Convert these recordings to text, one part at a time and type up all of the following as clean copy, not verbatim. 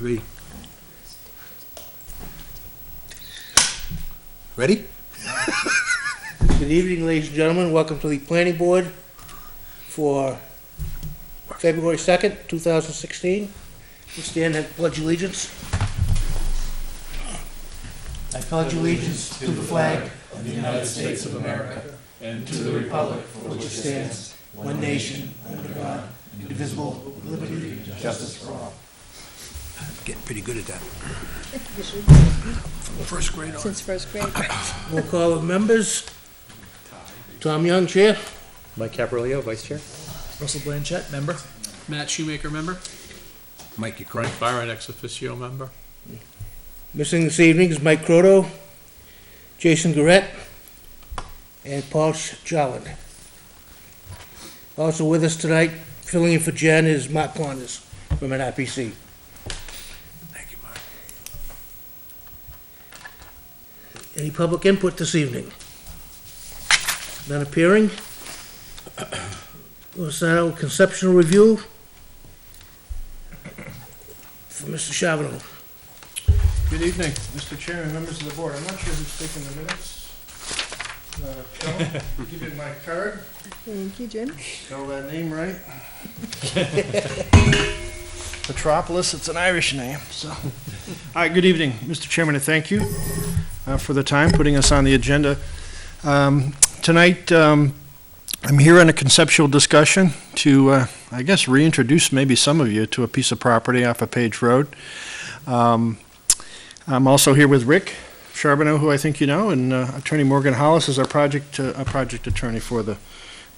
3. Ready? Good evening, ladies and gentlemen. Welcome to the planning board for February 2nd, 2016. We stand and pledge allegiance. I pledge allegiance to the flag of the United States of America and to the republic for which it stands, one nation, under God, indivisible, with liberty and justice for all. Getting pretty good at that. From first grade on. Since first grade. Roll call of members. Tom Young, Chair. Mike Caprolio, Vice Chair. Russell Blanchett, member. Matt Shoemaker, member. Mike, you Frank Byron, ex officio member. Missing this evening is Mike Croto, Jason Garrett, and Paul Jarland. Also with us tonight, filling in for Jen, is Mark Ponders from NRPC. Thank you, Mark. Any public input this evening? None appearing. We'll start out with conceptual review for Mr. Charbonneau. Good evening, Mr. Chairman, members of the board. I'm not sure who's taking the minutes. Joe, give you my card. Thank you, Jim. Spell that name right. Petropolis, it's an Irish name, so. All right, good evening, Mr. Chairman, and thank you for the time putting us on the agenda. Tonight, I'm here in a conceptual discussion to, I guess, reintroduce maybe some of you to a piece of property off of Page Road. I'm also here with Rick Charbonneau, who I think you know, and Attorney Morgan Hollis is our project attorney for the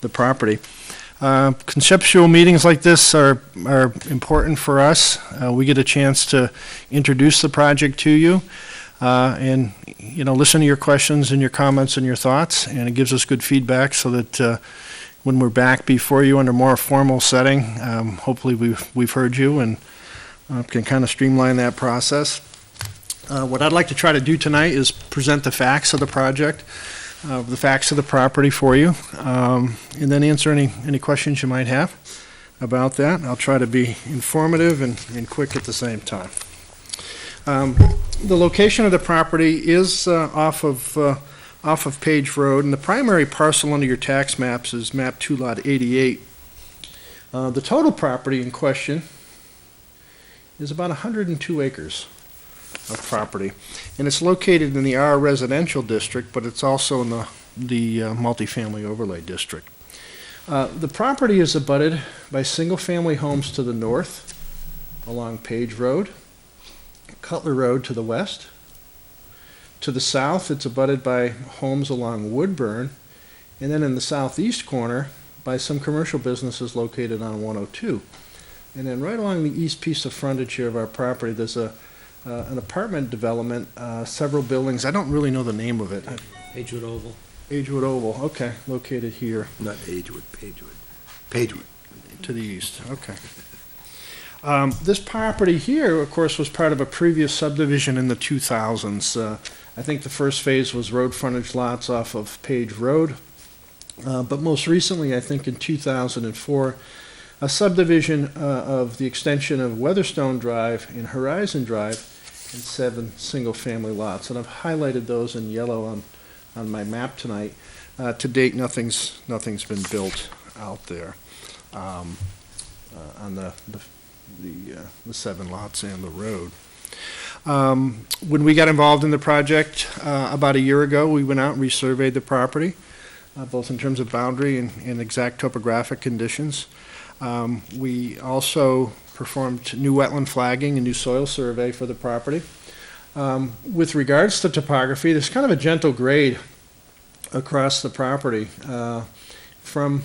property. Conceptual meetings like this are important for us. We get a chance to introduce the project to you and listen to your questions and your comments and your thoughts, and it gives us good feedback so that when we're back before you under more formal setting, hopefully we've heard you and can kind of streamline that process. What I'd like to try to do tonight is present the facts of the project, the facts of the property for you, and then answer any questions you might have about that. I'll try to be informative and quick at the same time. The location of the property is off of Page Road, and the primary parcel under your tax maps is map 2 lot 88. The total property in question is about 102 acres of property, and it's located in the R residential district, but it's also in the multifamily overlay district. The property is abutted by single-family homes to the north along Page Road, Cutler Road to the west. To the south, it's abutted by homes along Woodburn, and then in the southeast corner by some commercial businesses located on 102. And then right along the east piece of frontage here of our property, there's an apartment development, several buildings. I don't really know the name of it. Edgewood Oval. Edgewood Oval, okay, located here. Not Agewood, Pagewood. Pagewood. To the east, okay. This property here, of course, was part of a previous subdivision in the 2000s. I think the first phase was road frontage lots off of Page Road. But most recently, I think in 2004, a subdivision of the extension of Weatherstone Drive and Horizon Drive and 7 single-family lots. And I've highlighted those in yellow on my map tonight. To date, nothing's been built out there on the 7 lots and the road. When we got involved in the project about a year ago, we went out and resurveyed the property, both in terms of boundary and exact topographic conditions. We also performed new wetland flagging and new soil survey for the property. With regards to topography, there's kind of a gentle grade across the property from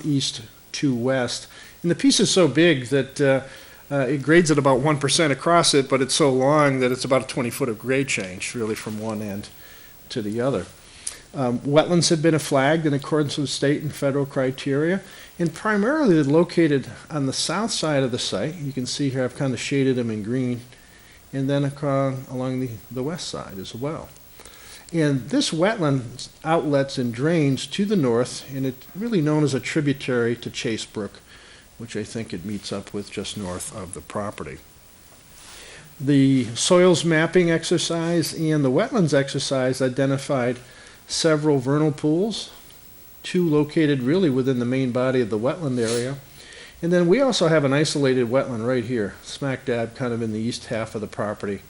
east to west. And the piece is so big that it grades at about 1% across it, but it's so long that it's about a 20-foot of grade change, really, from one end to the other. Wetlands have been flagged in accordance with state and federal criteria, and primarily they're located on the south side of the site. You can see here I've kind of shaded them in green, and then along the west side as well. And this wetland outlets and drains to the north, and it's really known as a tributary to Chase Brook, which I think it meets up with just north of the property. The soils mapping exercise and the wetlands exercise identified several vernal pools, 2 located really within the main body of the wetland area. And then we also have an isolated wetland right here, smack dab kind of in the east half of the property,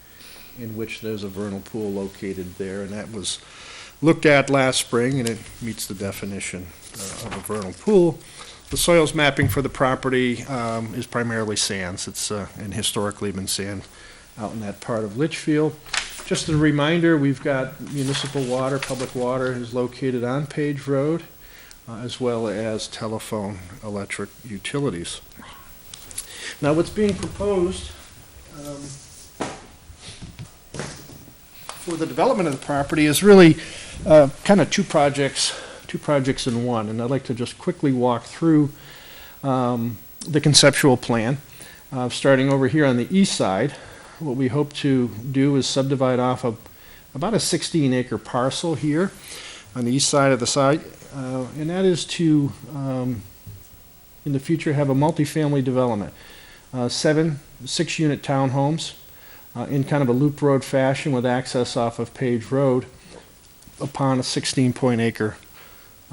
in which there's a vernal pool located there, and that was looked at last spring, and it meets the definition of a vernal pool. The soils mapping for the property is primarily sands. It's and historically been sand out in that part of Litchfield. Just a reminder, we've got municipal water, public water is located on Page Road, as well as telephone, electric utilities. Now, what's being proposed for the development of the property is really kind of two projects in one, and I'd like to just quickly walk through the conceptual plan. Starting over here on the east side, what we hope to do is subdivide off of about a 16-acre parcel here on the east side of the site, and that is to, in the future, have a multifamily development. 7 6-unit townhomes in kind of a loop road fashion with access off of Page Road upon a 16-acre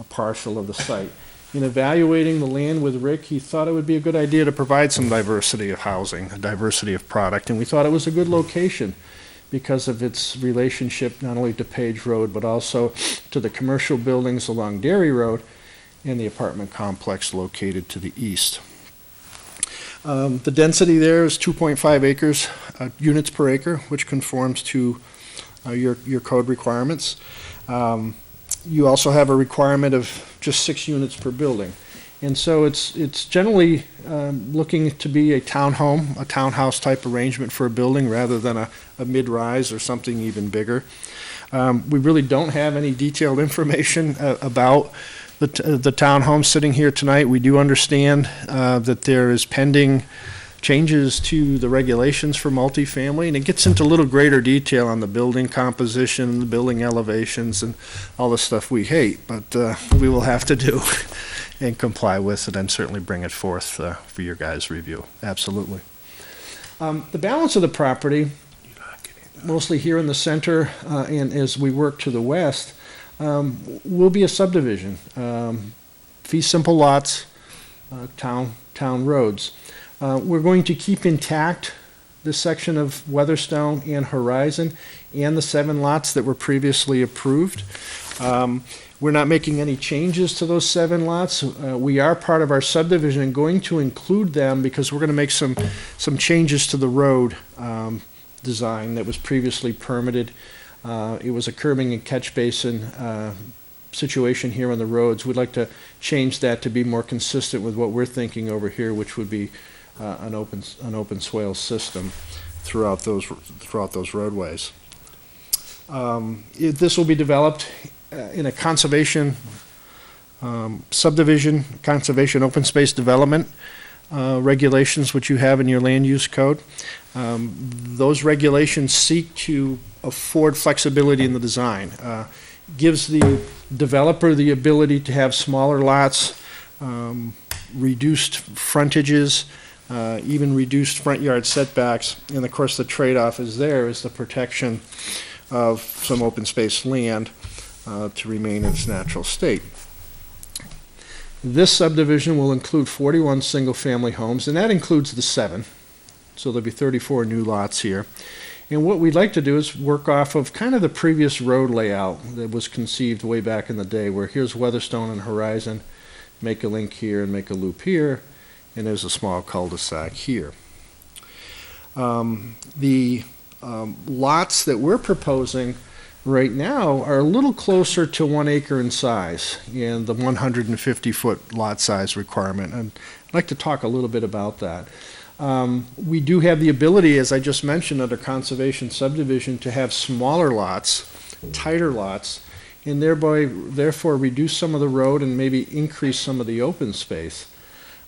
parcel of the site. In evaluating the land with Rick, he thought it would be a good idea to provide some diversity of housing, a diversity of product, and we thought it was a good location because of its relationship not only to Page Road, but also to the commercial buildings along Dairy Road and the apartment complex located to the east. The density there is 2.5 acres, units per acre, which conforms to your code requirements. You also have a requirement of just 6 units per building. And so it's generally looking to be a townhome, a townhouse type arrangement for a building rather than a mid-rise or something even bigger. We really don't have any detailed information about the townhome sitting here tonight. We do understand that there is pending changes to the regulations for multifamily, and it gets into a little greater detail on the building composition, the building elevations, and all the stuff we hate, but we will have to do and comply with it and certainly bring it forth for your guys' review. Absolutely. The balance of the property, mostly here in the center and as we work to the west, will be a subdivision. Fee simple lots, town roads. We're going to keep intact this section of Weatherstone and Horizon and the 7 lots that were previously approved. We're not making any changes to those 7 lots. We are part of our subdivision and going to include them because we're going to make some changes to the road design that was previously permitted. It was a curbing and catch basin situation here on the roads. We'd like to change that to be more consistent with what we're thinking over here, which would be an open swale system throughout those roadways. This will be developed in a conservation subdivision, conservation open space development regulations, which you have in your land use code. Those regulations seek to afford flexibility in the design. Gives the developer the ability to have smaller lots, reduced frontages, even reduced front yard setbacks, and of course the trade-off is the protection of some open space land to remain in its natural state. This subdivision will include 41 single-family homes, and that includes the 7, so there'll be 34 new lots here. And what we'd like to do is work off of kind of the previous road layout that was conceived way back in the day, where here's Weatherstone and Horizon, make a link here and make a loop here, and there's a small cul-de-sac here. The lots that we're proposing right now are a little closer to 1 acre in size and the 150-foot lot size requirement. And I'd like to talk a little bit about that. We do have the ability, as I just mentioned, under conservation subdivision to have smaller lots, tighter lots, and therefore reduce some of the road and maybe increase some of the open space.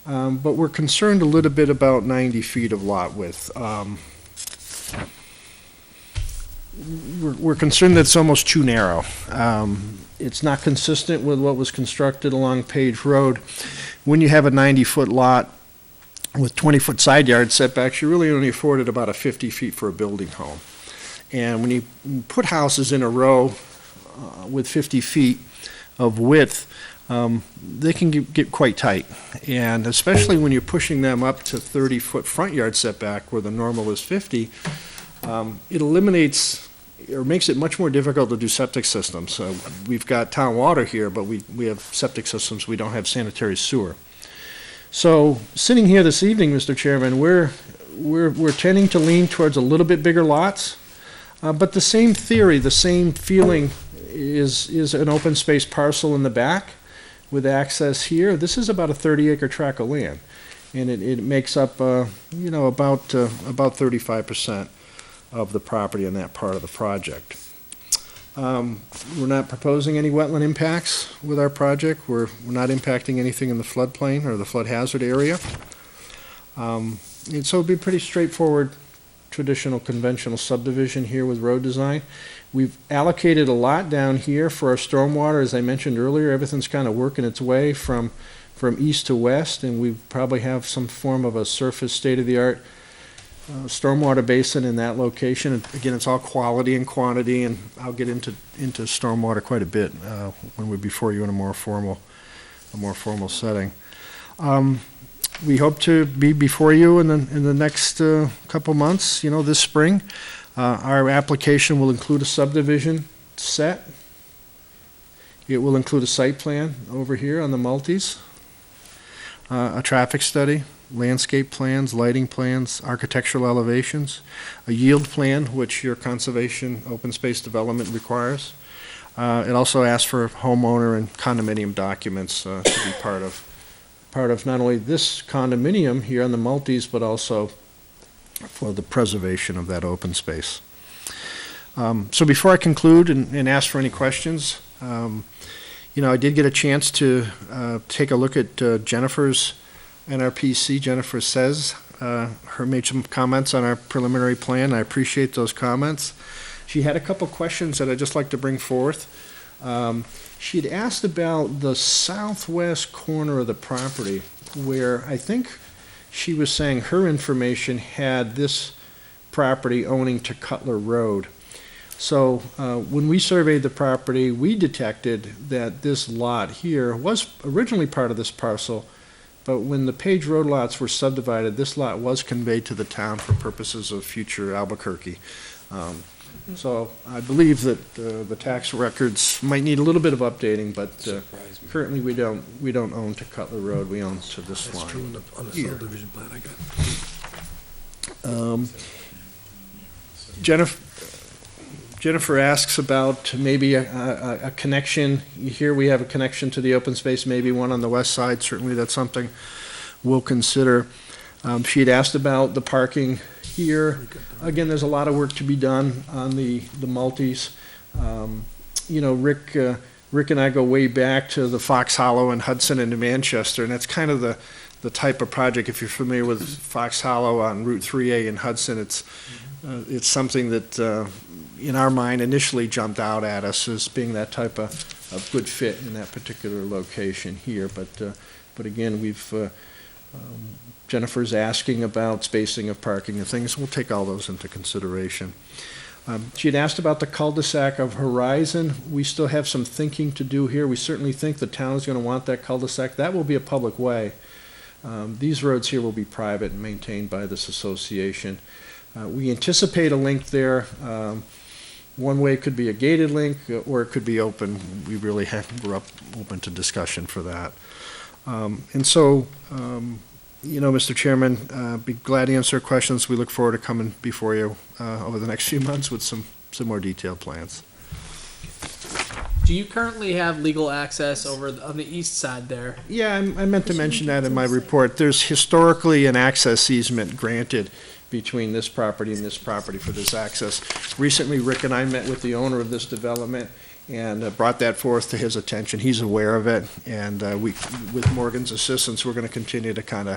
But we're concerned a little bit about 90 feet of lot width. We're concerned that it's almost too narrow. It's not consistent with what was constructed along Page Road. When you have a 90-foot lot, with 20-foot side yard setbacks, you're really only afforded about a 50 feet for a building home. And when you put houses in a row with 50 feet of width, they can get quite tight. And especially when you're pushing them up to 30-foot front yard setback where the normal is 50, it eliminates or makes it much more difficult to do septic systems. We've got town water here, but we have septic systems, we don't have sanitary sewer. So sitting here this evening, Mr. Chairman, we're tending to lean towards a little bit bigger lots, but the same theory, the same feeling is an open space parcel in the back with access here. This is about a 30-acre tract of land, and it makes up, about 35% of the property in that part of the project. We're not proposing any wetland impacts with our project. We're not impacting anything in the floodplain or the flood hazard area. And so it'd be pretty straightforward, traditional, conventional subdivision here with road design. We've allocated a lot down here for our stormwater. As I mentioned earlier, everything's kind of working its way from east to west, and we probably have some form of a surface state-of-the-art stormwater basin in that location. And again, it's all quality and quantity, and I'll get into stormwater quite a bit when we're before you in a more formal setting. We hope to be before you in the next couple months. This spring, our application will include a subdivision set. It will include a site plan over here on the multis, a traffic study, landscape plans, lighting plans, architectural elevations, a yield plan, which your conservation open space development requires. It also asks for homeowner and condominium documents to be part of not only this condominium here on the multis, but also for the preservation of that open space. So before I conclude and ask for any questions, I did get a chance to take a look at Jennifer's NRPC. Jennifer says her made some comments on our preliminary plan. I appreciate those comments. She had a couple questions that I'd just like to bring forth. She had asked about the southwest corner of the property, where I think she was saying her information had this property owning to Cutler Road. So when we surveyed the property, we detected that this lot here was originally part of this parcel, but when the Page Road lots were subdivided, this lot was conveyed to the town for purposes of future Albuquerque. So I believe that the tax records might need a little bit of updating, but currently we don't own to Cutler Road. We own to this That's line. true on the Here. subdivision plan I got. Jennifer asks about maybe a connection. Here we have a connection to the open space, maybe one on the west side. Certainly that's something we'll consider. She had asked about the parking here. Again, there's a lot of work to be done on the multis. Rick and I go way back to the Fox Hollow and Hudson into Manchester, and that's kind of the type of project. If you're familiar with Fox Hollow on Route 3A in Hudson, it's something that in our mind initially jumped out at us as being that type of good fit in that particular location here. But again, Jennifer's asking about spacing of parking and things. We'll take all those into consideration. She had asked about the cul-de-sac of Horizon. We still have some thinking to do here. We certainly think the town is going to want that cul-de-sac. That will be a public way. These roads here will be private and maintained by this association. We anticipate a link there. One way could be a gated link, or it could be open. We're open to discussion for that. Mr. Chairman, be glad to answer questions. We look forward to coming before you over the next few months with some more detailed plans. Do you currently have legal access over on the east side there? Yeah, I meant to mention that in my report. There's historically an access easement granted between this property and this property for this access. Recently, Rick and I met with the owner of this development and brought that forth to his attention. He's aware of it, and with Morgan's assistance, we're going to continue to kind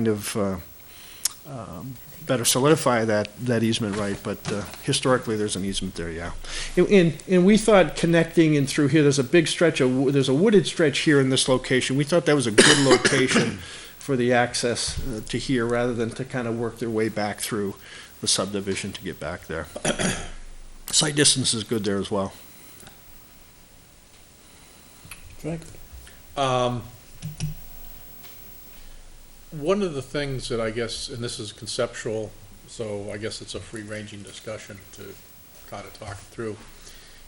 of better solidify that easement right. But historically, there's an easement there, yeah. And we thought connecting in through here, there's a big stretch there's a wooded stretch here in this location. We thought that was a good location for the access to here, rather than to kind of work their way back through the subdivision to get back there. Site distance is good there as well. Frank? One of the things that I guess, and this is conceptual, so I guess it's a free-ranging discussion to kind of talk it through,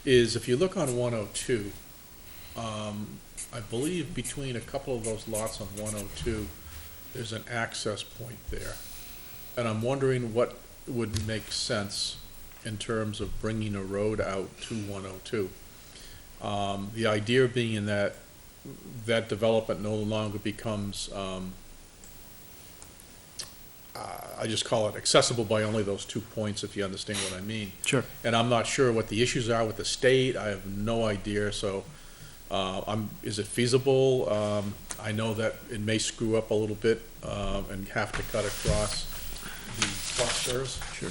is if you look on 102, I believe between a couple of those lots on 102, there's an access point there. And I'm wondering what would make sense in terms of bringing a road out to 102. The idea being that that development no longer becomes, I just call it accessible by only those 2 points, if you understand what I mean. Sure. And I'm not sure what the issues are with the state, I have no idea, so, is it feasible? I know that it may screw up a little bit, and have to cut across the clusters. Sure.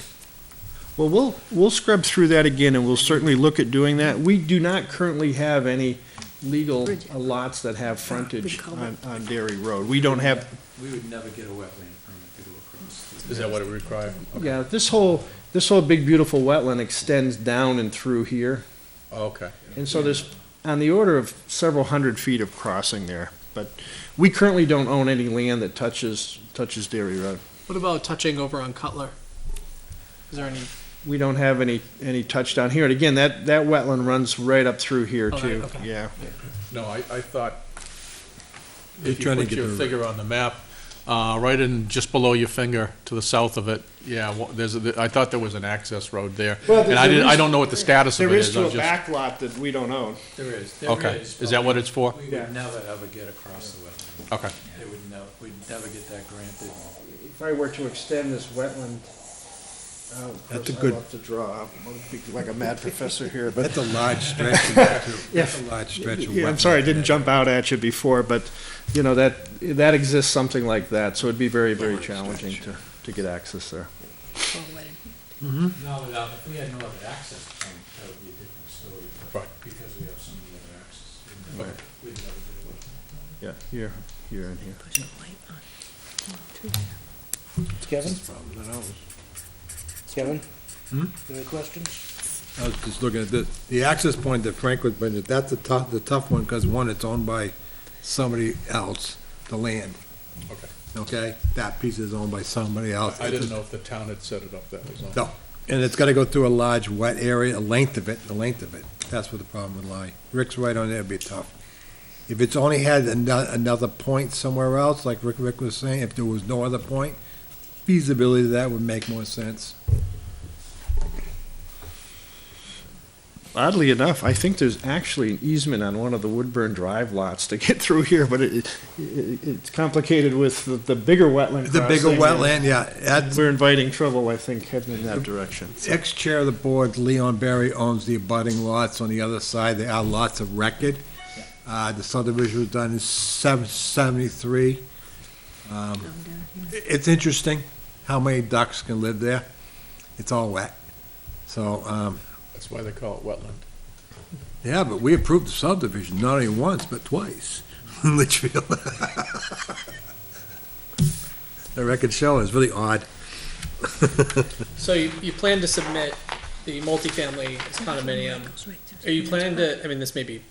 Well, we'll scrub through that again, and we'll certainly look at doing that. We do not currently have any legal lots that have frontage on Dairy Road. We don't have, We would never get a wetland permit to go across. Is that what it would require? Okay. yeah, this whole big beautiful wetland extends down and through here. Okay, And so there's on the order of several hundred feet of crossing there. But we currently don't own any land that touches Dairy Road. What about touching over on Cutler? Is there any? We don't have any touch down here. And again, that wetland runs right up through here Oh, too. right, okay. Yeah. no, I thought, They're if you trying to put get your the- finger on the map, right in, just below your finger, to the south of it, yeah, I thought there was an access road there. Well, And there I is- don't know what the status of There it is is, to I'm a just, back lot that we don't own. There is. okay, is that what it's for? We Yeah. would never, ever get across the wetland. Okay, It would never, we'd never get that granted. If I were to extend this wetland out, That's a I'd good- love to draw. I'm be like a mad professor here, but. That's a large stretch. That's a large stretch of Yeah, I'm wetland. sorry, I didn't jump out at you before, but, you know, that exists something like that, so it'd be very, very challenging to get access there. No, if we had no other access point, that would be a different story. but Right. Because we have so many other access, Okay. we'd never get a wetland. Yeah, here and here. Kevin? Problem, I know. Kevin? Hmm? Any questions? I was just looking at the access point that Frank was bringing, that's the tough one, because one, it's owned by somebody else, the land, okay. okay? That piece is owned by somebody else. I didn't know if the town had set it up that was on. No, and it's gotta go through a large wet area, the length of it. That's where the problem would lie. Rick's right on there, it'd be tough. If it's only had another point somewhere else, like Rick was saying, if there was no other point, feasibility of that would make more sense. Oddly enough, I think there's actually an easement on one of the Woodburn Drive lots to get through here, but it's complicated with the bigger wetland The bigger crossing, wetland, yeah, that's, We're inviting trouble, I think, heading in that direction. ex-chair of the board, Leon Berry, owns the abutting lots on the other side. There are lots of record. The subdivision was done in 773. It's interesting how many ducks can live there. It's all wet. So, That's why they call it wetland. yeah, but we approved the subdivision, not only once, but twice in Litchfield. The record show is really odd. So you plan to submit the multifamily condominium. Are you planning to? I mean, this may be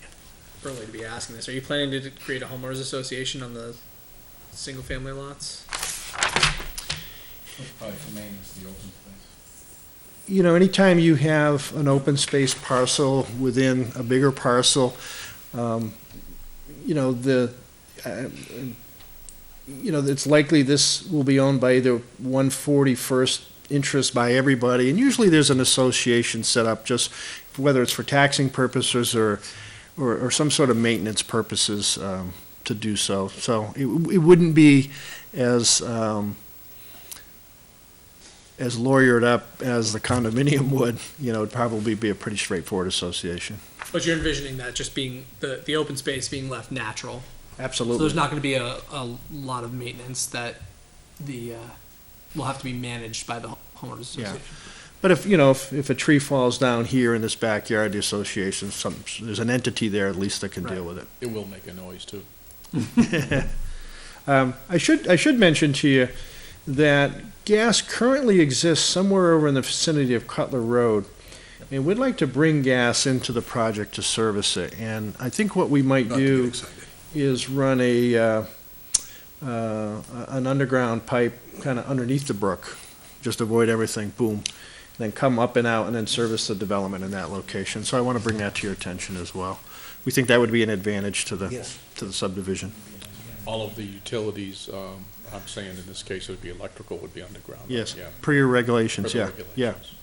early to be asking this. Are you planning to create a homeowners association on the single-family lots? Probably for maintenance, the open space. You know, anytime you have an open space parcel within a bigger parcel, you know, it's likely this will be owned by either 141st interest by everybody, and usually there's an association set up just whether it's for taxing purposes or some sort of maintenance purposes to do so. So it wouldn't be as lawyered up as the condominium would. You know, it'd probably be a pretty straightforward association. But you're envisioning that just being the open space being left natural. So Absolutely. there's not going to be a lot of maintenance that will have to be managed by the homeowners Yeah. association. But if a tree falls down here in this backyard, the association, there's an entity there at least that can deal with it. It will make a noise too. I should mention to you that gas currently exists somewhere over in the vicinity of Cutler Road. And we'd like to bring gas into the project to service it. And I think what we might Not to get do excited. is run an underground pipe kind of underneath the brook, just avoid everything, boom, then come up and out and then service the development in that location. So I want to bring that to your attention as well. We think that would be an advantage to the Yes. subdivision. All of the utilities, I'm saying in this case, it would be electrical, would be underground. Yes, Yeah. per your regulations, For the yeah, yeah. regulations.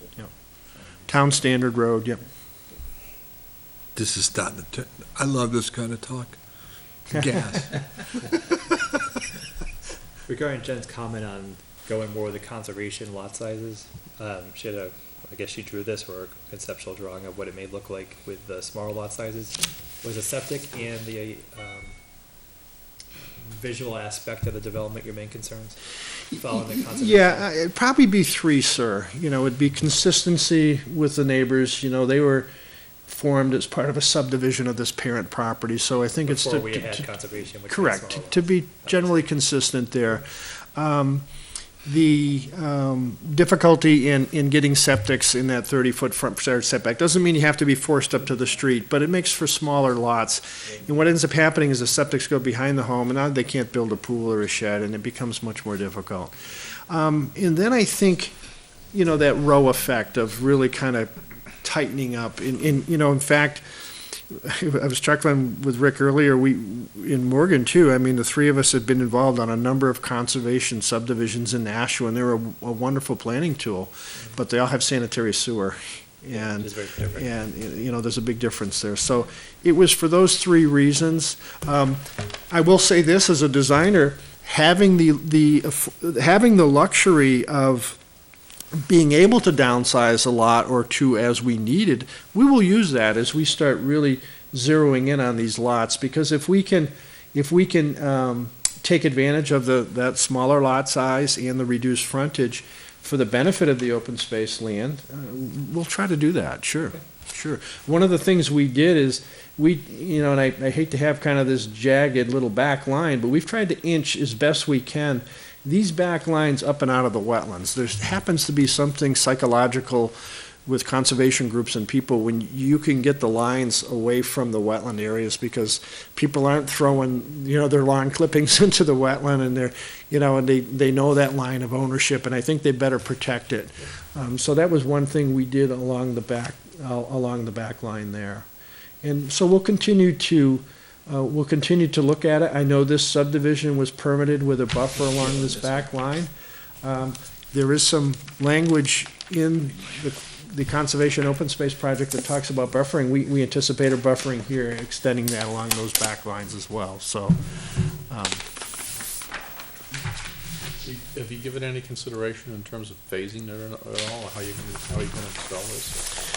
Town standard road, yep. This is starting to, I love this kind of talk. Gas. Regarding Jen's comment on going more with the conservation lot sizes, she had I guess she drew this or a conceptual drawing of what it may look like with the smaller lot sizes. Was the septic and the visual aspect of the development your main concerns? Following the conservation? Yeah, it'd probably be three, sir. You know, it'd be consistency with the neighbors. You know, they were formed as part of a subdivision of this parent property, so I think it's Before to. we had conservation, which Correct, makes smaller to be generally consistent there. The difficulty in getting septics in that 30-foot front yard setback doesn't mean you have to be forced up to the street, but it makes for smaller lots. And what ends up happening is the septics go behind the home, and now they can't build a pool or a shed, and it becomes much more difficult. And then I think, you know, that row effect of really kind of tightening up. In fact, I was chuckling with Rick earlier, in Morgan too, I mean, the three of us have been involved on a number of conservation subdivisions in Nashua, and they're a wonderful planning tool, but they all have sanitary sewer. And, It is very different. and, you know, there's a big difference there. So it was for those three reasons. I will say this, as a designer, having the luxury of being able to downsize a lot or two as we needed, we will use that as we start really zeroing in on these lots, because if we can take advantage of that smaller lot size and the reduced frontage for the benefit of the open space land, we'll try to do that, sure. One of the things we did is and I hate to have kind of this jagged little back line, but we've tried to inch as best we can these back lines up and out of the wetlands. There happens to be something psychological with conservation groups and people when you can get the lines away from the wetland areas, because people aren't throwing, their lawn clippings into the wetland, and and they know that line of ownership, and I think they better protect it. So that was one thing we did along the back line there. And so we'll continue to look at it. I know this subdivision was permitted with a buffer along this back line. There is some language in the Conservation Open Space Project that talks about buffering. We anticipate a buffering here, extending that along those back lines as well, so. Have you given any consideration in terms of phasing it at all, or how you gonna install this?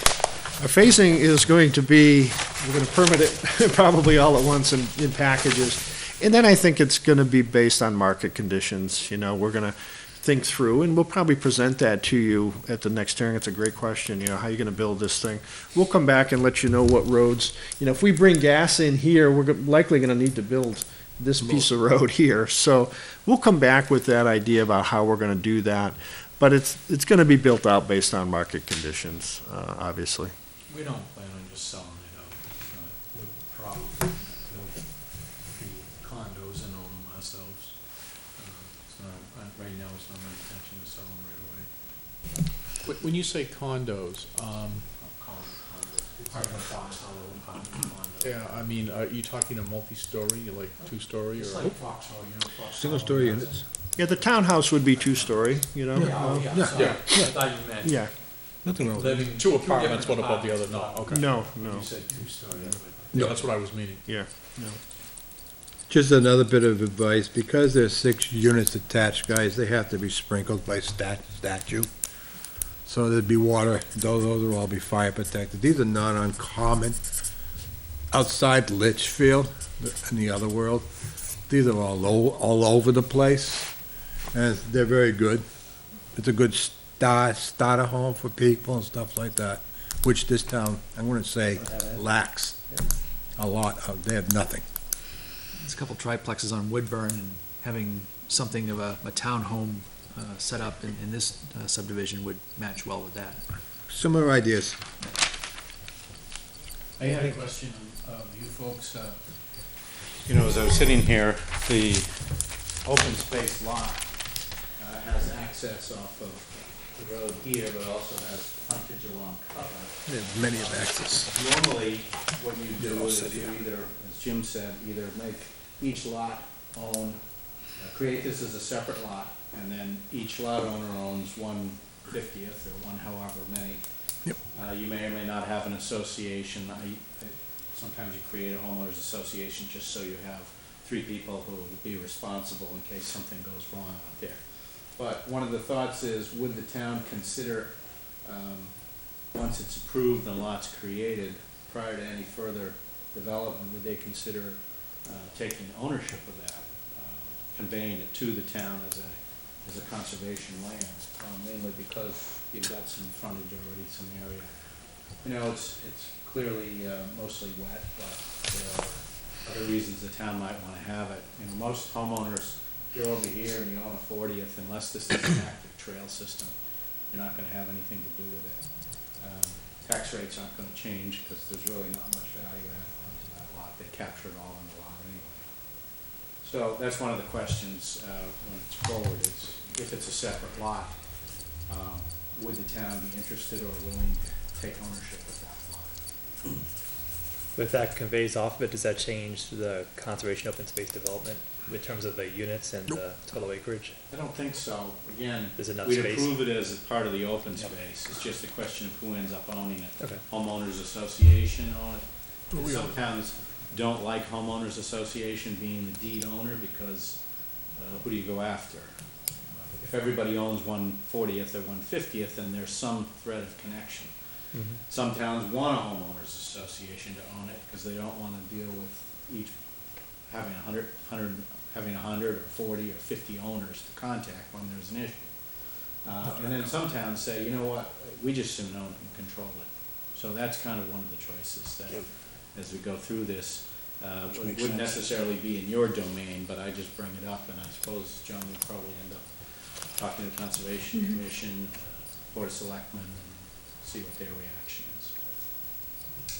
Our phasing is going to be, we're going to permit it probably all at once in packages. And then I think it's going to be based on market conditions. We're going to think through, and we'll probably present that to you at the next hearing. It's a great question, how are you going to build this thing? We'll come back and let you know what roads, if we bring gas in here, we're likely going to need to build this piece of road here. So we'll come back with that idea about how we're going to do that. But it's going to be built out based on market conditions, obviously. We don't plan on just selling it out. We'll probably build the condos and own them ourselves. Right now, it's not my intention to sell them right away. When you say condos, I'll call them condos. Part of a Foxhall condo. yeah, I mean, are you talking a multi-story, like two-story, It's or? like Foxhall, Foxhall. Single-story units. Yeah, the townhouse would be two-story, Yeah, oh, yeah, Yeah. sorry. Yeah. I thought you meant Yeah, Nothing wrong with living. Two apartments, different one above the other, apartments. no, okay. no. You said two-story. Yeah, that's what I was meaning. Yeah. Just another bit of advice, because there's 6 units attached, guys, they have to be sprinkled by statute. So there'd be water, those will all be fire protected. These are not uncommon. Outside Litchfield, in the other world, these are all over the place, and they're very good. It's a good starter home for people and stuff like that, which this town, I wouldn't say lacks a lot of. They have nothing. There's a couple triplexes on Woodburn and having something of a townhome set up in this subdivision would match well with that. Similar ideas. I had a question of you folks. You know, as I was sitting here, the open space lot has access off of the road here, but also has frontage along Cutler. There's many of access. Normally, what you They're do all is set you here. either, as Jim said, either make each lot own, create this as a separate lot, and then each lot owner owns 1/50th or one however many. Yep. You may or may not have an association. Sometimes you create a homeowners association just so you have 3 people who will be responsible in case something goes wrong out there. But one of the thoughts is, would the town consider, once it's approved and lots created, prior to any further development, would they consider taking ownership of that, conveying it to the town as a conservation land, mainly because you've got some frontage already, some area. You know, it's clearly mostly wet, but there are other reasons the town might want to have it. You know, most homeowners, you're over here and you own a 40th, unless this is an active trail system, you're not going to have anything to do with it. Tax rates aren't going to change because there's really not much value added onto that lot. They capture it all in the lot anyway. So that's one of the questions when it's forward is, if it's a separate lot, would the town be interested or willing to take ownership of that lot? If that conveys off of it, does that change the conservation open space development in terms of the units and the total acreage? I don't think so. Again, There's enough we'd space? approve it as a part of the open space. It's just a question of who ends up owning it. Okay. Homeowners association own it. Some towns don't like homeowners association being the deed owner because who do you go after? If everybody owns 1/40th or 1/50th, then there's some thread of connection. Some towns want a homeowners association to own it because they don't want to deal with each having 100 or 40 or 50 owners to contact when there's an issue. And then some towns say, you know what, we just soon own it and control it. So that's kind of one of the choices that, as we go through this, wouldn't necessarily be in your domain, but I just bring it up, and I suppose John would probably end up talking to the Conservation Commission, Board of Selectmen, and see what their reaction is.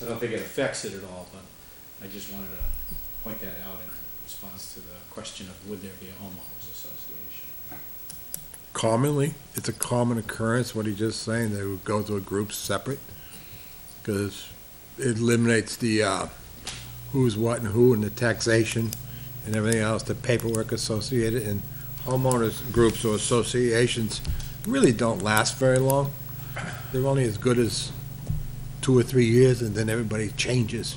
I don't think it affects it at all, but I just wanted to point that out in response to the question of would there be a homeowners association? Commonly, it's a common occurrence, what he's just saying, they would go to a group separate, because it eliminates the, who's what and who, and the taxation and everything else, the paperwork associated, and homeowners groups or associations really don't last very long. They're only as good as 2 or 3 years, and then everybody changes.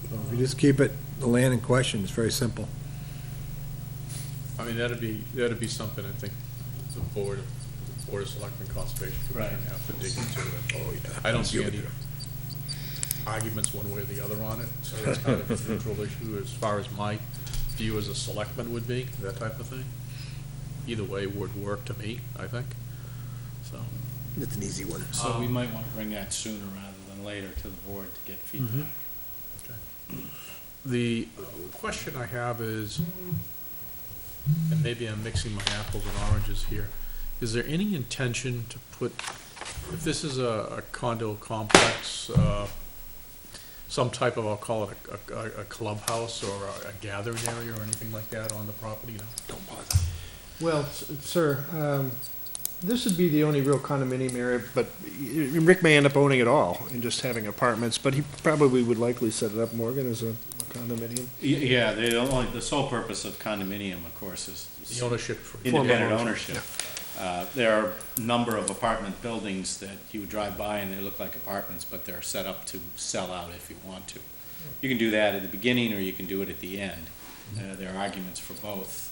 So if you just keep it, the land in question, it's very simple. I mean, that'd be something I think the Board of Selectmen Conservation Commission Right. have to dig into it. Oh, yeah. I don't see any arguments one way or the other on it, so it's kind of a neutral issue as far as my view as a selectman would be, that type of thing. Either way would work to me, I think, so. It's an easy one. So we might want to bring that sooner rather than later to the board to get feedback. The question I have is, and maybe I'm mixing my apples and oranges here, is there any intention to put, if this is a condo complex, some type of, I'll call it a clubhouse or a gathering area or anything like that on the property? No? Don't bother. Well, sir, this would be the only real condominium area, but Rick may end up owning it all and just having apartments, but he probably would likely set it up, Morgan, as a condominium. Yeah, the sole purpose of condominium, of course, is The ownership for. independent ownership. There are a number of apartment buildings that you would drive by and they look like apartments, but they're set up to sell out if you want to. You can do that at the beginning or you can do it at the end. There are arguments for both.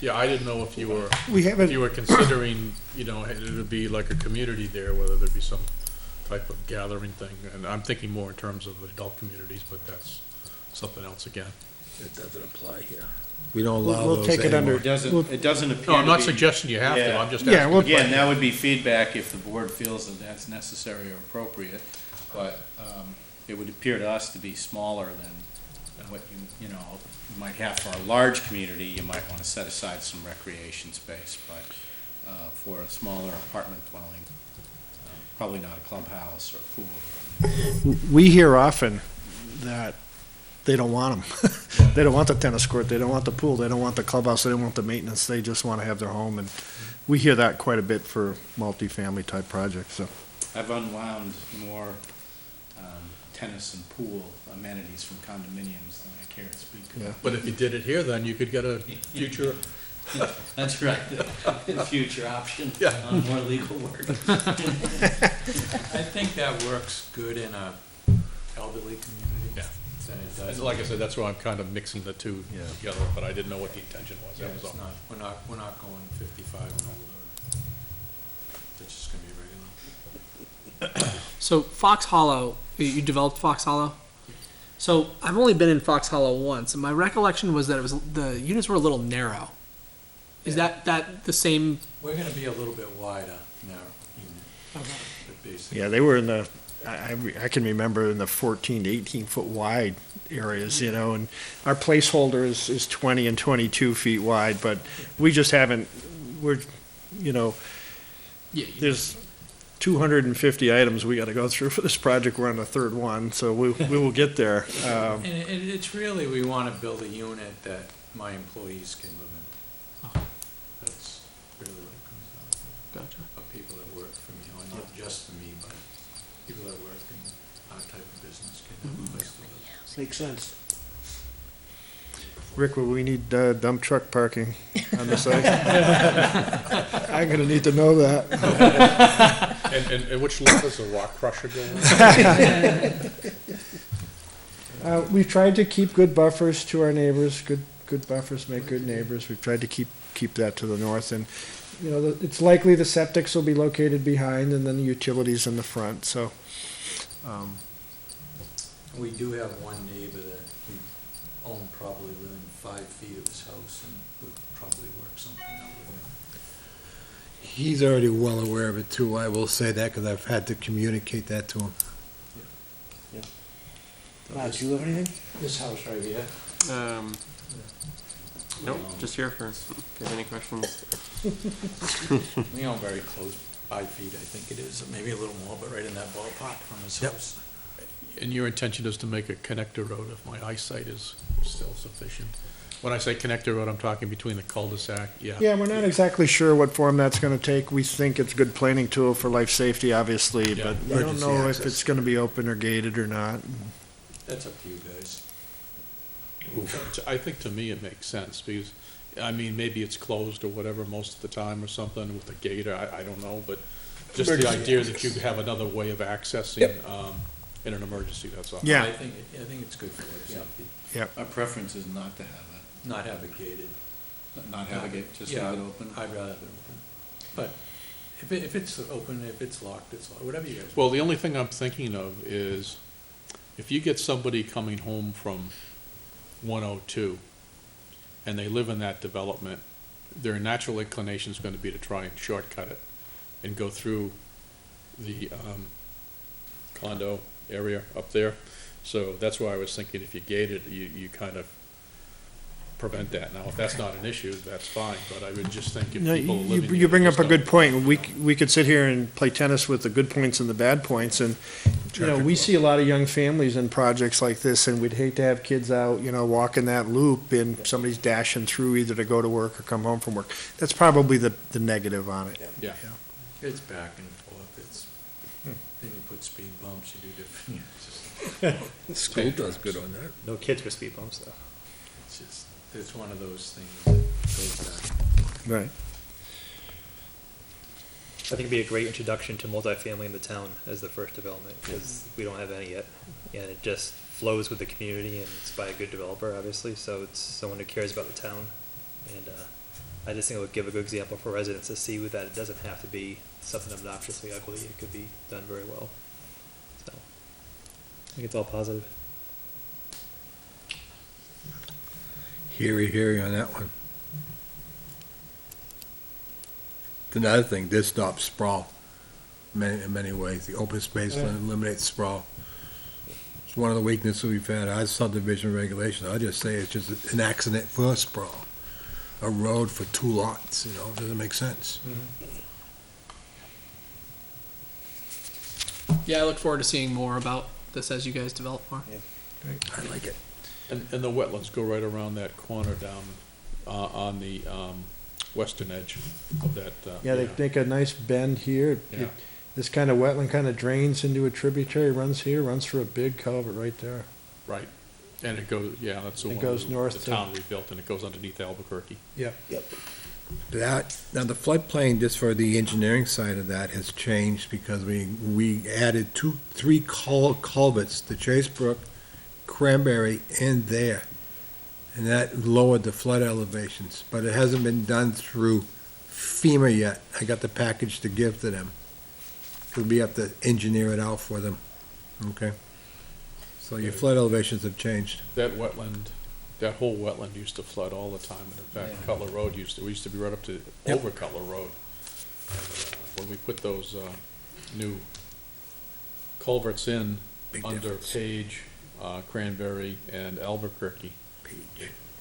Yeah, I didn't know if you were, We if haven't, you were considering, you know, it would be like a community there, whether there'd be some type of gathering thing. And I'm thinking more in terms of adult communities, but that's something else again. it doesn't apply here. We don't allow We'll those take it anymore. under- It doesn't appear No, I'm to not be- suggesting you have to, Yeah. I'm just Yeah, asking. well- Again, that would be feedback if the board feels that that's necessary or appropriate, but it would appear to us to be smaller what you know, you might have for a large community, you might want to set aside some recreation space, but for a smaller apartment dwelling, probably not a clubhouse or pool. We hear often that they don't want them. They don't want the tennis court, they don't want the pool, they don't want the clubhouse, they don't want the maintenance, they just want to have their home. And we hear that quite a bit for multifamily type projects, so. I've unwound more tennis and pool amenities from condominiums than I care to speak of. Yeah. But if you did it here, then you could get a future, That's right, the future option Yeah. on more legal work. I think that works good in a elderly community. Yeah. Than it and does. like I said, that's why I'm kind of mixing the two Yeah. together, but I didn't know what the intention was, Yeah, that was it's all. not, we're not going 55 and older. It's just gonna be regular. So Fox Hollow, you developed Fox Hollow? So I've only been in Fox Hollow once, and my recollection was that it was, the units were a little narrow. Is that the same? We're gonna be a little bit wider now, but basically. Yeah, they were in the, I can remember in the 14 to 18 foot wide areas, you know, and our placeholder is 20 and 22 feet wide, but we just haven't, we're, you know, Yeah. there's 250 items we gotta go through for this project. We're on the third one, so we will get there. And it's really, we wanna build a unit that my employees can live in. That's really what it comes down to. Gotcha. Of people that work for me, or not just for me, but people that work in our type of business can have a place to live. Makes sense. Rick, will we need dump truck parking on the site? I'm gonna need to know that. And which lot is the rock crusher going in? We've tried to keep good buffers to our neighbors. Good buffers make good neighbors. We've tried to keep that to the north, and, you know, it's likely the septics will be located behind and then the utilities in the front, so. We do have one neighbor that we own probably within 5 feet of his house, and would probably work something out with him. He's already well aware of it too, I will say that, because I've had to communicate that to him. Matt, do you have anything? This house right here. Nope, just here for if there's any questions. We own very close, 5 feet, I think it is, maybe a little more, but right in that ballpark from his house. And your intention is to make a connector road if my eyesight is still sufficient? When I say connector road, I'm talking between the cul-de-sac, yeah. Yeah, we're not exactly sure what form that's gonna take. We think it's a good planning tool for life safety, obviously, Yeah. but we don't Emergency know if access. it's gonna be open or gated or not. That's up to you guys. I think to me it makes sense, because, I mean, maybe it's closed or whatever most of the time or something with the gate, or I don't know, but just the Emergency idea that you have another way of accessing, in an emergency, that's all. Yeah. I think it's good for life safety. Yep. Our preference is not to have it. Not have it gated. Not have it gated, just have it open? I'd rather have it open. But if it's open, if it's locked, whatever you guys. Well, the only thing I'm thinking of is, if you get somebody coming home from 102, and they live in that development, their natural inclination is going to be to try and shortcut it and go through the condo area up there. So that's why I was thinking if you gate it, you kind of prevent that. Now, if that's not an issue, that's fine, but I would just think if No, people are you living you bring there, up a just good point. We could sit here and play tennis with the good points and the bad points, and, you know, we see a lot of young families in projects like this, and we'd hate to have kids out, you know, walking that loop, and somebody's dashing through either to go to work or come home from work. That's probably the negative on it. Yeah. It's back and forth, then you put speed bumps, you do different, it's just, School does good on that. No kids with speed bumps, though. it's one of those things that goes back. Right. I think it'd be a great introduction to multifamily in the town as the first development, because we don't have any yet. And it just flows with the community, and it's by a good developer, obviously, so it's someone who cares about the town. And I just think it would give a good example for residents to see that it doesn't have to be something obnoxiously ugly. It could be done very well. So I think it's all positive. Heary on that one. Another thing, this stops sprawl in many ways. The open space eliminates sprawl. It's one of the weaknesses we've had, our subdivision regulation. I'll just say it's just an accident for a sprawl. A road for two lots, you know, doesn't make sense. Yeah, I look forward to seeing more about this as you guys develop more. I like it. And the wetlands go right around that corner down, on the, western edge of that, Yeah, they make a nice bend here. Yeah. This kind of wetland kind of drains into a tributary, runs here, runs through a big culvert right there. Right, and it goes, yeah, that's the It one. goes the north to- town rebuilt, and it goes underneath Albuquerque. That, now the floodplain, just for the engineering side of that, has changed because we added three culverts, the Chase Brook, Cranberry, and there. And that lowered the flood elevations, but it hasn't been done through FEMA yet. I got the package to give to them. Because we have to engineer it out for them, okay? So your flood elevations have changed. That wetland, that whole wetland used to flood all the time, and in fact, Cutler Road we used to be right up to, Yep. over Cutler Road. And, when we put those, new culverts in Big under difference. Page, Cranberry, and Albuquerque,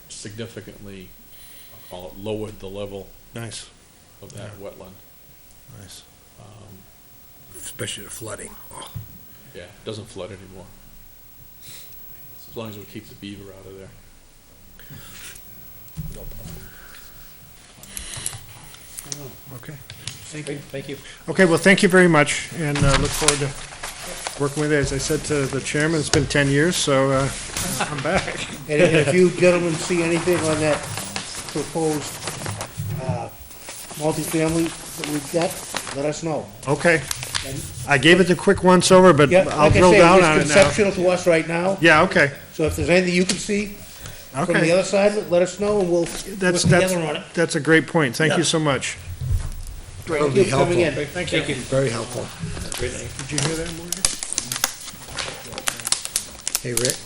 significantly, I'll call it, lowered the level Nice, of that wetland. nice. Especially the flooding. Oh. Yeah, it doesn't flood anymore. As long as we keep the beaver out of there. Okay. Thank you. Okay, well, thank you very much, and look forward to working with you. As I said to the chairman, it's been 10 years, so I'm back. And if you gentlemen see anything on that proposed, multifamily that we've got, let us know. Okay. I gave it the quick once over, but Yeah, I'll like I drill say, down it's on it now. conceptual to us right now, Yeah, okay, so if there's anything you can see from the okay. other side, let us know and we'll work That's, together on it. that's a great point. Thank you so much. Thank you for coming in. Thank you. Very helpful. Did you hear that, Morgan? Hey, Rick?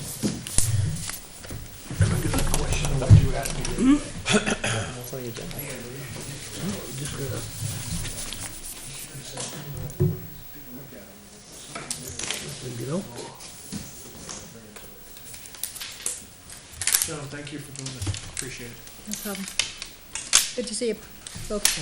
You know? John, thank you for doing this. Appreciate it. No problem. Good to see you, folks.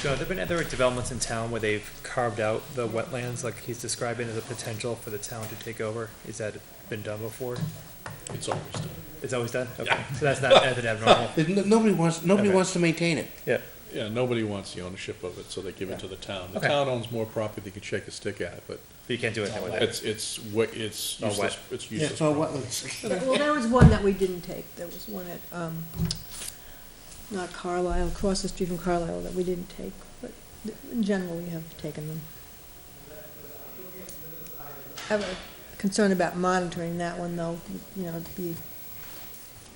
Joe, have there been other developments in town where they've carved out the wetlands like he's describing as a potential for the town to take over? Is that been done before? It's always done. It's always done? Okay, so that's not anything abnormal. Nobody Okay. wants to maintain it. Yeah. Yeah, nobody wants the ownership of it, so they give it to the town. The Okay. town owns more property than you can shake a stick at, but But you can't do anything with it. it's Oh, useless, wet. it's Yeah, useless. it's all wetlands. Well, there was one that we didn't take. There was one at, not Carlisle, across the street from Carlisle that we didn't take, but in general, we have taken them. I have a concern about monitoring that one, though, you know, it'd be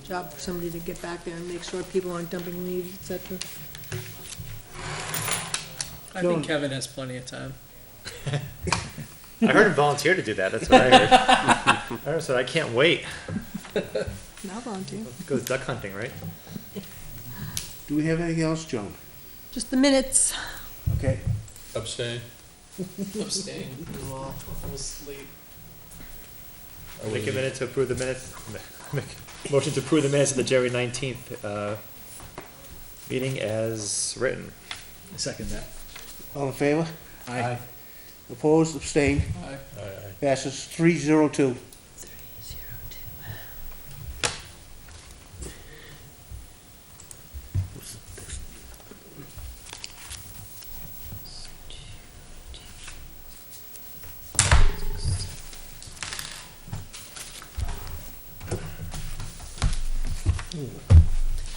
a job for somebody to get back there and make sure people aren't dumping leaves, et cetera. I think Kevin has plenty of time. I heard him volunteer to do that, that's what I heard. I said, I can't wait. I'll volunteer. Goes duck hunting, right? Do we have anything else, Joan? Just the minutes. Okay. Abstain? Abstain. We'll sleep. Make a minute to approve the minutes. Motion to approve the minutes of the January 19th, meeting as written. Second that. All in favor? Aye. Opposed, abstained, Aye, aye. passes 302.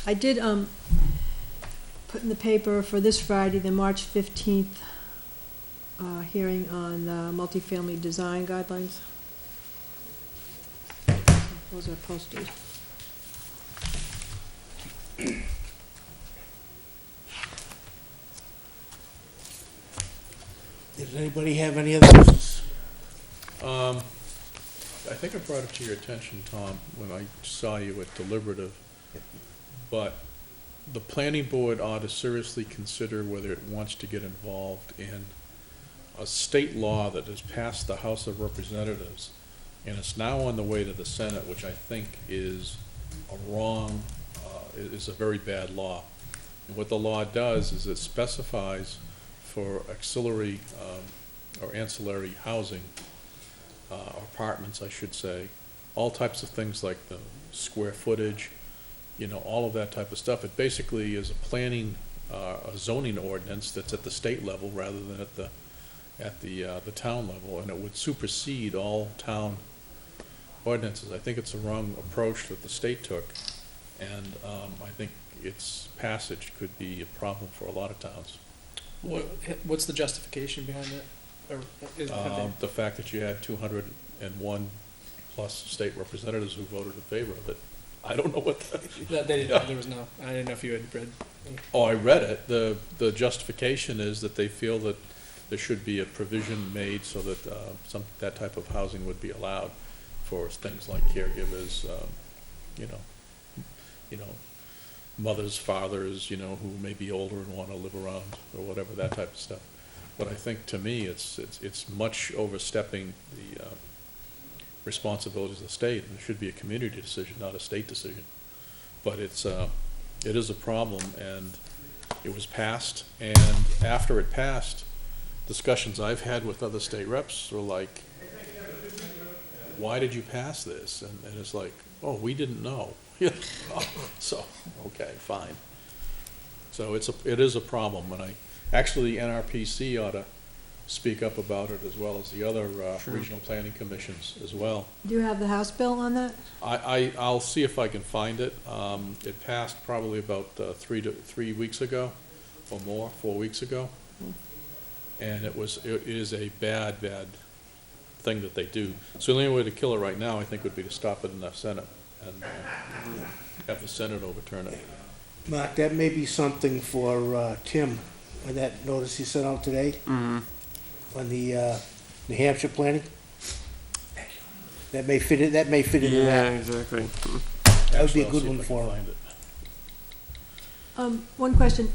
I did, put in the paper for this Friday, the March 15th, hearing on, multifamily design guidelines. Those are posted. Does anybody have any other business? I think I brought it to your attention, Tom, when I saw you at deliberative, but the planning board ought to seriously consider whether it wants to get involved in a state law that has passed the House of Representatives, and it's now on the way to the Senate, which I think is is a very bad law. And what the law does is it specifies for auxiliary, or ancillary housing, apartments, I should say, all types of things like the square footage, all of that type of stuff. It basically is a planning, a zoning ordinance that's at the state level rather than at the town level, and it would supersede all town ordinances. I think it's the wrong approach that the state took, and I think its passage could be a problem for a lot of towns. What's the justification behind it? Or have The fact that you had 201 plus state representatives who voted in favor of it. I don't know what they didn't, there was no, I didn't know if you had read. Oh, I read it. The justification is that they feel that there should be a provision made so that that type of housing would be allowed for things like caregivers, mothers, fathers, who may be older and want to live around or whatever, that type of stuff. But I think, to me, it's much overstepping the responsibilities of the state, and it should be a community decision, not a state decision. But it is a problem, and it was passed, and after it passed, discussions I've had with other state reps were like, why did you pass this? And it's like, oh, we didn't know. So, okay, fine. So it is a problem, and actually, NRPC ought to speak up about it as well as the other regional planning commissions as well. Do you have the House bill on that? I'll see if I can find it. It passed probably about 3 weeks ago, or more, 4 weeks ago. And it is a bad thing that they do. So the only way to kill it right now, I think, would be to stop it in the Senate and have the Senate overturn it. Mark, that may be something for Tim, on that notice he sent out today Mm-hmm. on the New Hampshire planning. That may fit into Yeah, that. exactly. That would be a Actually, I'll good see one if I for can him. find it. One question.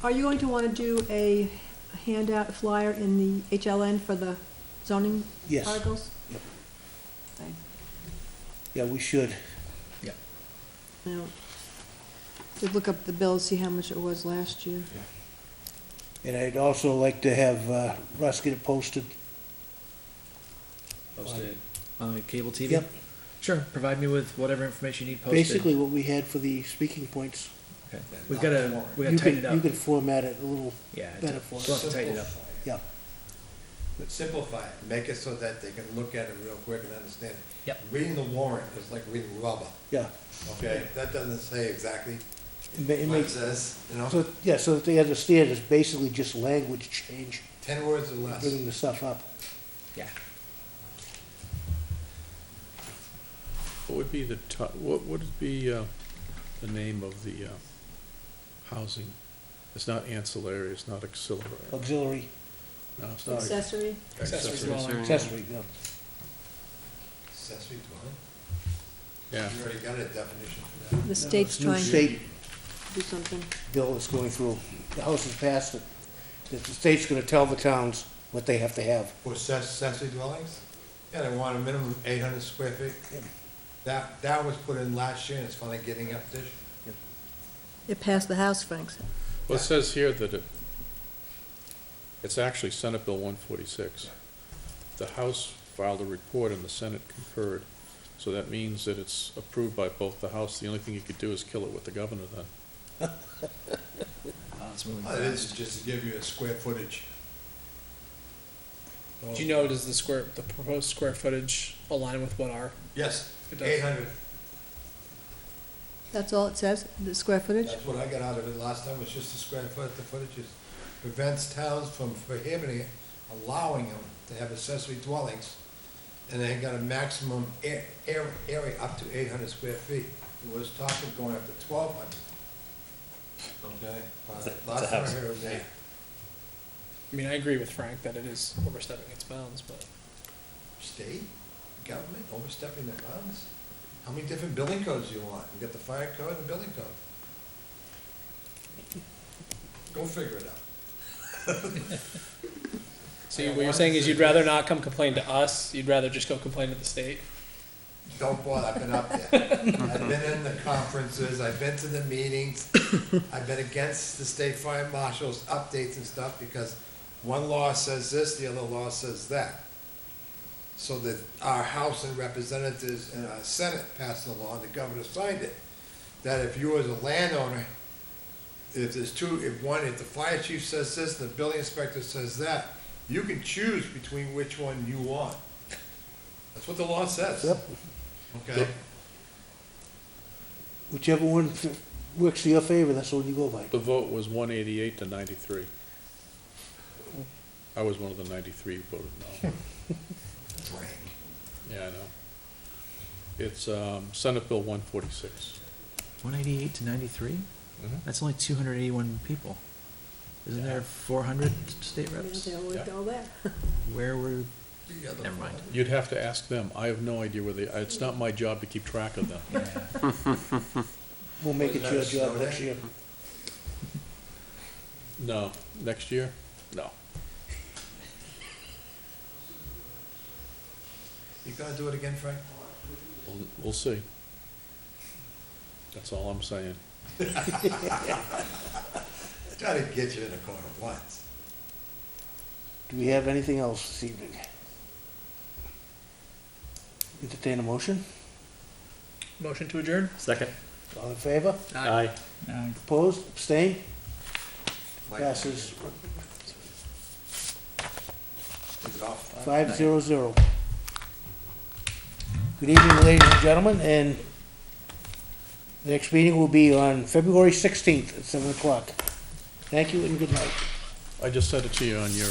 Are you going to want to do a handout flyer in the HLN for the zoning Yes, articles? Yep. Thanks. yeah, we should. Now, to look up the bill, see how much it was last year. And I'd also like to have Russ get it posted. Posted on cable TV? Yep. Sure, provide me with whatever information you need posted. Basically what we had for the speaking points. Okay. We gotta You tighten it can, up. you can format it a little Yeah, better for we'll have us. to tighten it up. Simplify it, make it so that they can look at it real quick and understand it. Yep. Reading the warrant is like reading rubber, Yeah. okay? That doesn't say exactly It what it makes, says, so, yeah, so that they understand it's basically just language change, 10 words or less. bringing the stuff up. Yeah. What would be what would be the name of the housing? It's not ancillary, it's not auxiliary. Auxiliary, No, it's not. Accessory? Accessory dwelling. accessory, yeah. Accessory dwelling? Yeah, You already got a definition for that. The state's New trying to state do something. bill is going through. The House has passed it. That the state's gonna tell the towns what they have to have. For accessory dwellings? Yeah, they want a minimum 800 square feet. That was put in last year, and it's finally getting up this. It passed the House, Frank said. well, it says here that it's actually Senate Bill 146. The House filed a report and the Senate concurred. So that means that it's approved by both the House. The only thing you could do is kill it with the governor then. It's moving It is fast. just to give you a square footage. Do you know, does the proposed square footage align with what our, Yes, it does? 800. That's all it says, the square footage? That's what I got out of it last time, was just the square foot, the footage is, prevents towns from prohibiting it, allowing them to have accessory dwellings, and they got a maximum area up to 800 square feet. It was talking going up to 1,200. Okay? Last time I heard it was 8. I mean, I agree with Frank that it is overstepping its bounds, but State, government overstepping their bounds? How many different building codes do you want? You got the fire code and building code. Go figure it out. So what you're saying is you'd rather not come complain to us, you'd rather just go complain to the state? Don't bother, I've been up there. I've been in the conferences, I've been to the meetings, I've been against the state fire marshals updates and stuff, because one law says this, the other law says that. So that our House and Representatives and our Senate passed a law, and the governor signed it, that if you as a landowner, if there's two, if the fire chief says this, and the building inspector says that, you can choose between which one you want. That's what the law says. Yep. Okay? Whichever one works to your favor, that's the one you go by. The vote was 188 to 93. I was one of the 93 who voted no. Drag. Yeah, I know. It's Senate Bill 146. 188 to 93? Mhm. That's only 281 people. Isn't there 400 state Yeah, reps? they always go there. Where were, The other never mind. You'd have to ask them. I have no idea where they, it's not my job to keep track of them. We'll make it your job next year. No, next year? No. You gonna do it again, Frank? We'll see. That's all I'm saying. Try to get you in a corner once. Do we have anything else this evening? Entertain a motion? Motion to adjourn? Second. All in favor? Aye. Opposed? Abstained? Passes Is it off? 5-0-0. Good evening, ladies and gentlemen, and the next meeting will be on February 16th at 7 o'clock. Thank you and good night. I just sent it to you on your